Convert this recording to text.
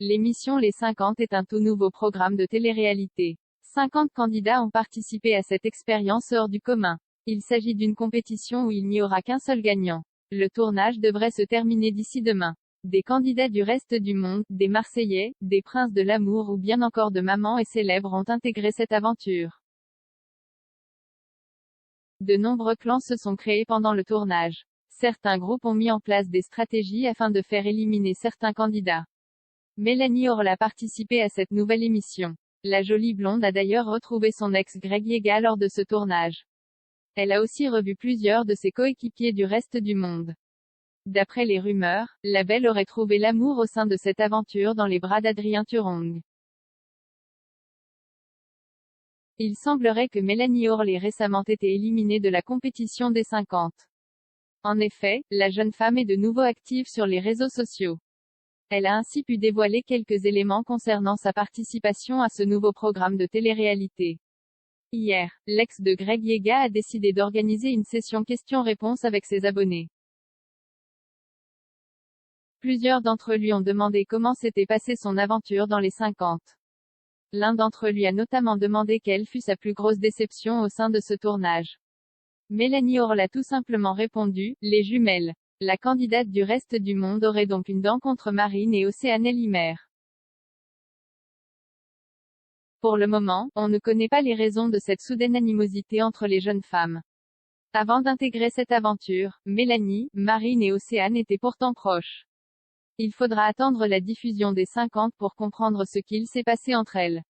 L'émission Les 50 est un tout nouveau programme de télé-réalité. 50 candidats ont participé à cette expérience hors du commun. Il s'agit d'une compétition où il n'y aura qu'un seul gagnant. Le tournage devrait se terminer d'ici demain. Des candidats du reste du monde, des Marseillais, des princes de l'amour ou bien encore de mamans et célèbres ont intégré cette aventure. De nombreux clans se sont créés pendant le tournage. Certains groupes ont mis en place des stratégies afin de faire éliminer certains candidats. Mélanie Orle a participé à cette nouvelle émission. La jolie blonde a d'ailleurs retrouvé son ex Greg Yega lors de ce tournage. Elle a aussi revu plusieurs de ses coéquipiers du reste du monde. D'après les rumeurs, la belle aurait trouvé l'amour au sein de cette aventure dans les bras d'Adrien Turong. Il semblerait que Mélanie Orle ait récemment été éliminée de la compétition des 50. En effet, la jeune femme est de nouveau active sur les réseaux sociaux. Elle a ainsi pu dévoiler quelques éléments concernant sa participation à ce nouveau programme de télé-réalité. Hier, l'ex de Greg Yega a décidé d'organiser une session questions-réponses avec ses abonnés. Plusieurs d'entre eux lui ont demandé comment s'était passée son aventure dans les 50. L'un d'entre eux lui a notamment demandé quelle fut sa plus grosse déception au sein de ce tournage. Mélanie Orle a tout simplement répondu, les jumelles. La candidate du reste du monde aurait donc une dent contre Marine et Océane Elimer. Pour le moment, on ne connaît pas les raisons de cette soudaine animosité entre les jeunes femmes. Avant d'intégrer cette aventure, Mélanie, Marine et Océane étaient pourtant proches. Il faudra attendre la diffusion des 50 pour comprendre ce qu'il s'est passé entre elles.